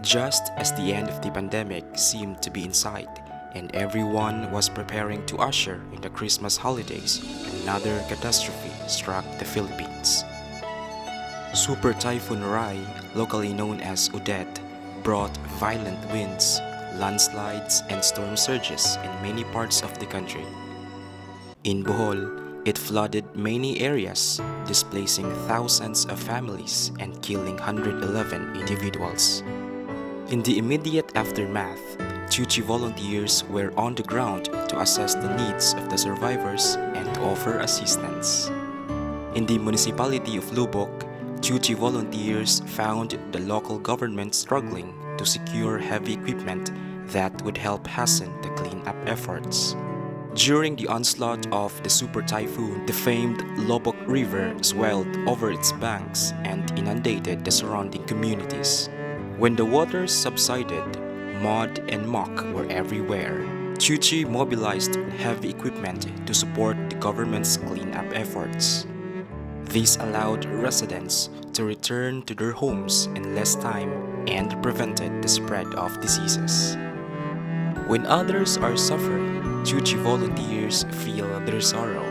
Just as the end of the pandemic seemed to be in sight, and everyone was preparing to usher in the Christmas holidays, another catastrophe struck the Philippines. Super Typhoon Rai, locally known as Odette, brought violent winds, landslides, and storm surges in many parts of the country. In Bohol, it flooded many areas, displacing thousands of families and killing 111 individuals. In the immediate aftermath, Tzu Chi volunteers were on the ground to assess the needs of the survivors and offer assistance. In the municipality of Lubbock, Tzu Chi volunteers found the local government struggling to secure heavy equipment that would help hasten the cleanup efforts. During the onslaught of the super typhoon, the famed Lubbock River swelled over its banks and inundated the surrounding communities. When the waters subsided, mud and muck were everywhere. Tzu Chi mobilized heavy equipment to support the government's cleanup efforts. This allowed residents to return to their homes in less time and prevented the spread of diseases. When others are suffering, Tzu Chi volunteers feel their sorrow.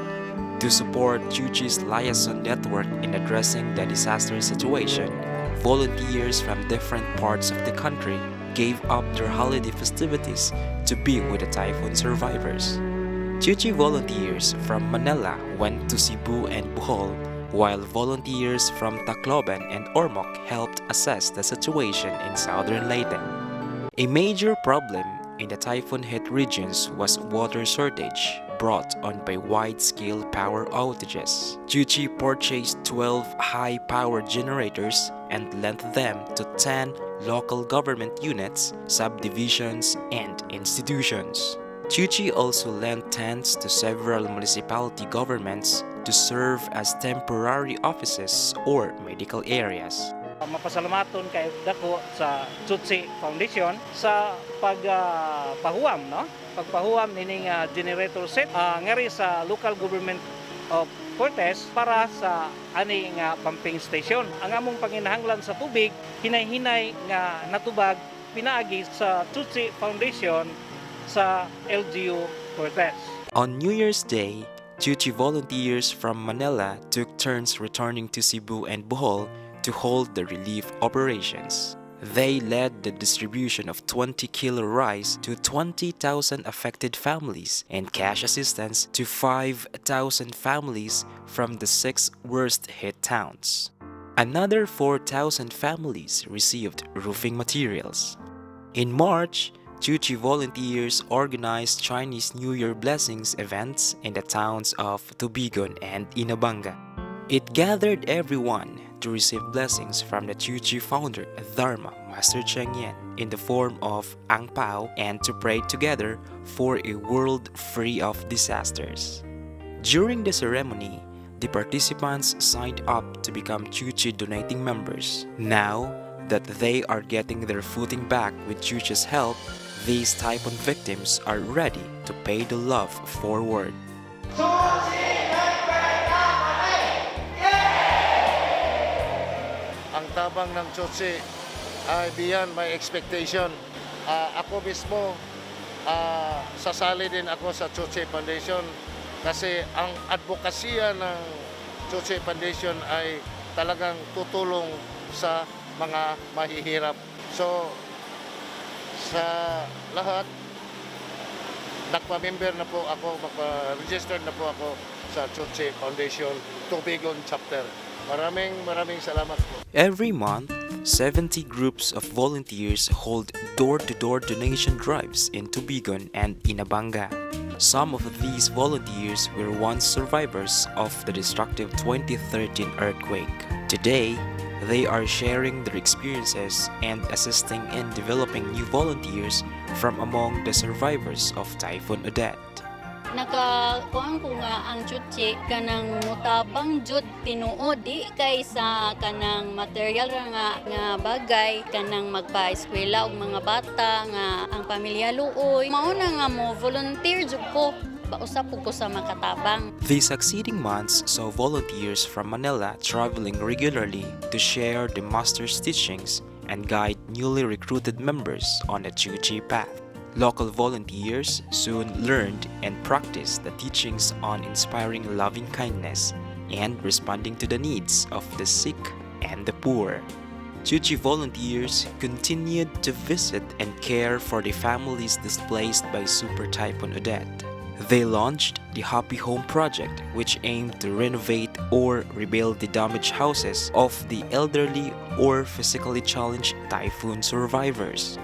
To support Tzu Chi's liaison network in addressing the disaster situation, volunteers from different parts of the country gave up their holiday festivities to be with the typhoon survivors. Tzu Chi volunteers from Manila went to Cebu and Bohol, while volunteers from Tacloban and Ormoc helped assess the situation in southern Leyte. A major problem in the typhoon-hit regions was water shortage brought on by wide-scale power outages. Tzu Chi purchased 12 high-power generators and lent them to 10 local government units, subdivisions, and institutions. Tzu Chi also lent tents to several municipality governments to serve as temporary offices or medical areas. Mapasalamaton kay dako sa Tzu Chi Foundation sa pagpahuam pagpahuam nining generator set ngari sa local government of Cortes para sa ani nga pumping station. Ang among panginahanglan sa tubig hinay-hinay nga natubag pinaagi sa Tzu Chi Foundation sa LGU Cortes. On New Year's Day, Tzu Chi volunteers from Manila took turns returning to Cebu and Bohol to hold the relief operations. They led the distribution of 20-kilo rice to 20,000 affected families and cash assistance to 5,000 families from the 6 worst-hit towns. Another 4,000 families received roofing materials. In March, Tzu Chi volunteers organized Chinese New Year blessings events in the towns of Tubigon and Inabanga. It gathered everyone to receive blessings from the Tzu Chi founder Dharma Master Cheng Yen in the form of Ang Pao and to pray together for a world free of disasters. During the ceremony, the participants signed up to become Tzu Chi donating members. Now that they are getting their footing back with Tzu Chi's help, these typhoon victims are ready to pay the love forward. Ang tabang ng Tzu Chi ay beyond my expectation. Ako mismo, sasali din ako sa Tzu Chi Foundation kasi ang advokasya ng Tzu Chi Foundation ay talagang tutulong sa mga mahihirap. So, sa lahat, nagpa-member na po ako, magpa-registered na po ako sa Tzu Chi Foundation Tubigon Chapter. Maraming salamat po. Every month, 70 groups of volunteers hold door-to-door donation drives in Tubigon and Inabanga. Some of these volunteers were once survivors of the destructive 2013 earthquake. Today, they are sharing their experiences and assisting in developing new volunteers from among the survivors of Typhoon Odette. Nakakuan ko nga ang Tzu Chi kanang mutabang jud tinuod di kay sa kanang material nga bagay kanang magpa-eskwela og mga bata nga ang pamilya luoy mao na nga mo volunteer jud ko pausap ko sa makatabang. The succeeding months saw volunteers from Manila traveling regularly to share the master's teachings and guide newly recruited members on the Tzu Chi path. Local volunteers soon learned and practiced the teachings on inspiring loving kindness and responding to the needs of the sick and the poor. Tzu Chi volunteers continued to visit and care for the families displaced by Super Typhoon Odette. They launched the Happy Home Project, which aimed to renovate or rebuild the damaged houses of the elderly or physically challenged typhoon survivors.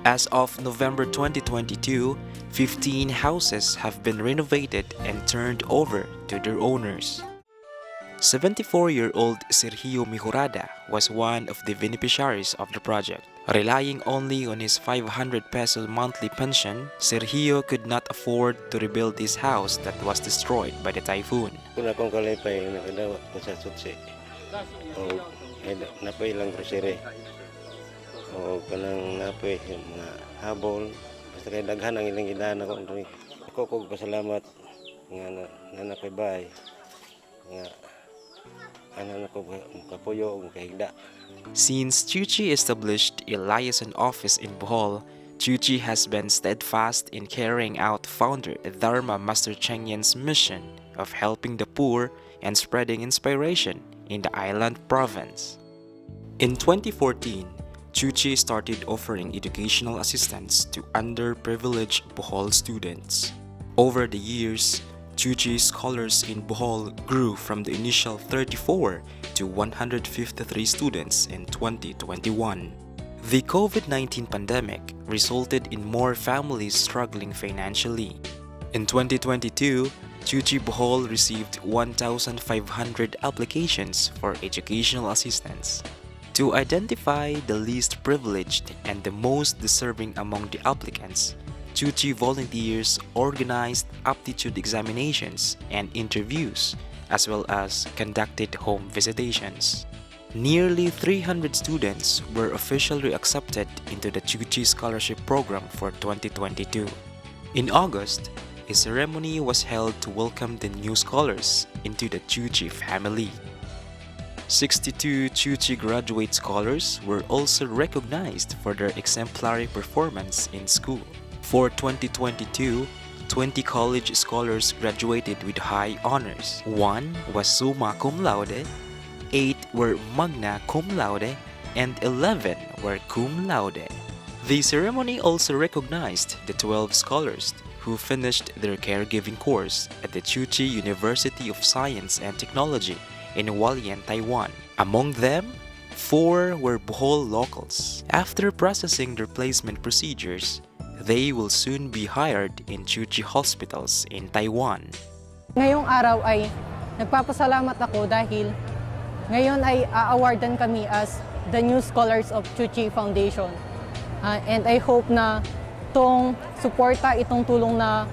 As of November 2022, 15 houses have been renovated and turned over to their owners. 74-year-old Sergio Mihurada was one of the beneficiaries of the project. Relying only on his 500 peso monthly pension, Sergio could not afford to rebuild his house that was destroyed by the typhoon. Kung akong kalipay, nakadawat ko sa Tzu Chi. O napay lang grocery. O kanang napay mga habol. Basta kay daghan ang ilang ilan ako. Ako kong pasalamat nga nanakay bay. Nga anak ko kapuyo o kahigda. Since Tzu Chi established a liaison office in Bohol, Tzu Chi has been steadfast in carrying out founder Dharma Master Cheng Yen's mission of helping the poor and spreading inspiration in the island province. In 2014, Tzu Chi started offering educational assistance to underprivileged Bohol students. Over the years, Tzu Chi scholars in Bohol grew from the initial 34 to 153 students in 2021. The COVID-19 pandemic resulted in more families struggling financially. In 2022, Tzu Chi Bohol received 1,500 applications for educational assistance. To identify the least privileged and the most deserving among the applicants, Tzu Chi volunteers organized aptitude examinations and interviews, as well as conducted home visitations. Nearly 300 students were officially accepted into the Tzu Chi Scholarship Program for 2022. In August, a ceremony was held to welcome the new scholars into the Tzu Chi family. 62 Tzu Chi graduate scholars were also recognized for their exemplary performance in school. For 2022, 20 college scholars graduated with high honors. 1 was summa cum laude, 8 were magna cum laude, and 11 were cum laude. The ceremony also recognized the 12 scholars who finished their caregiving course at the Tzu Chi University of Science and Technology in Hualien, Taiwan. Among them, 4 were Bohol locals. After processing their placement procedures, they will soon be hired in Tzu Chi hospitals in Taiwan. Ngayong araw ay nagpapasalamat ako dahil ngayon ay a-awardan kami as the new scholars of Tzu Chi Foundation. And I hope na itong suporta, itong tulong na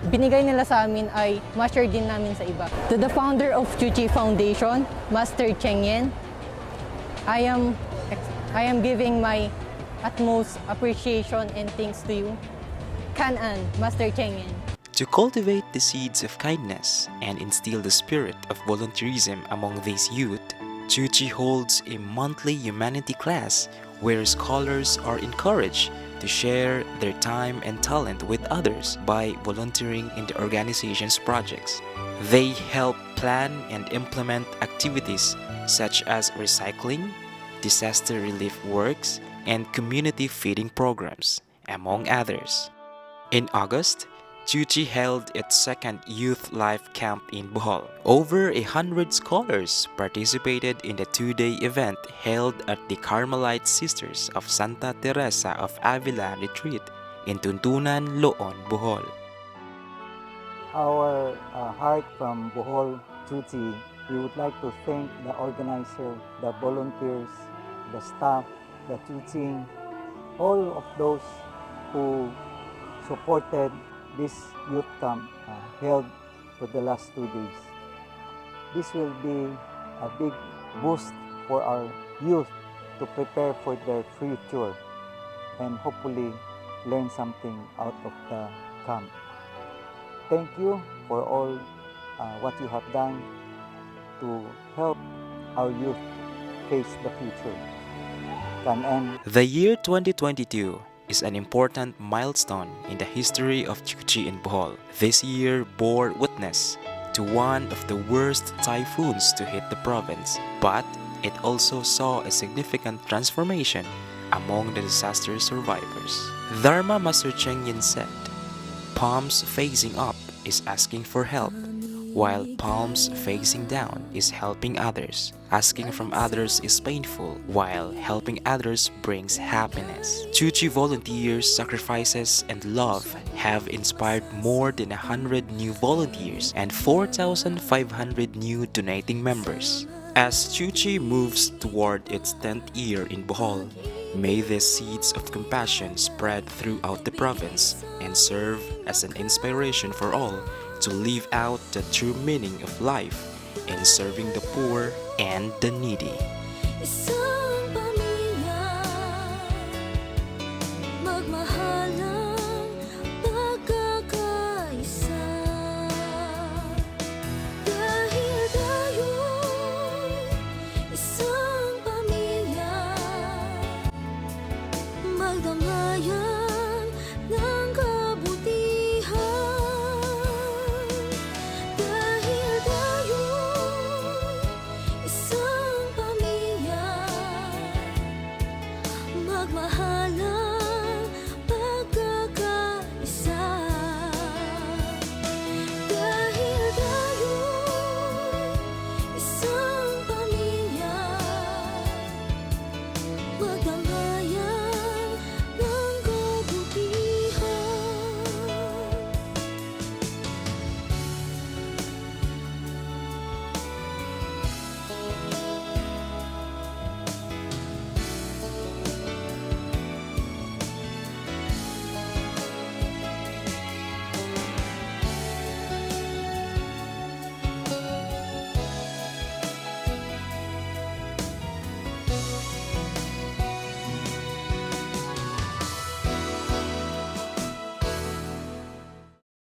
binigay nila sa amin ay ma-share din namin sa iba. To the founder of Tzu Chi Foundation, Master Cheng Yen, I am giving my utmost appreciation and thanks to you. Kanan, Master Cheng Yen. To cultivate the seeds of kindness and instill the spirit of volunteerism among these youth, Tzu Chi holds a monthly humanity class where scholars are encouraged to share their time and talent with others by volunteering in the organization's projects. They help plan and implement activities such as recycling, disaster relief works, and community feeding programs, among others. In August, Tzu Chi held its second Youth Life Camp in Bohol. Over 100 scholars participated in the 2-day event held at the Carmelite Sisters of Santa Teresa of Avila Retreat in Tuntunan, Loon, Bohol. Our heart from Bohol, Tzu Chi, we would like to thank the organizer, the volunteers, the staff, the teaching, all of those who supported this youth camp held for the last 2 days. This will be a big boost for our youth to prepare for their future and hopefully learn something out of the camp. Thank you for all what you have done to help our youth face the future. can end. The year 2022 is an important milestone in the history of Tzu Chi in Bohol. This year bore witness to one of the worst typhoons to hit the province, but it also saw a significant transformation among the disaster survivors. Dharma Master Cheng Yin said, "Palms facing up is asking for help, while palms facing down is helping others. Asking from others is painful, while helping others brings happiness." Tzu Chi volunteers, sacrifices, and love have inspired more than 100 new volunteers and 4,500 new donating members. As Tzu Chi moves toward its 10th year in Bohol, may the seeds of compassion spread throughout the province and serve as an inspiration for all to live out the true meaning of life in serving the poor and the needy. So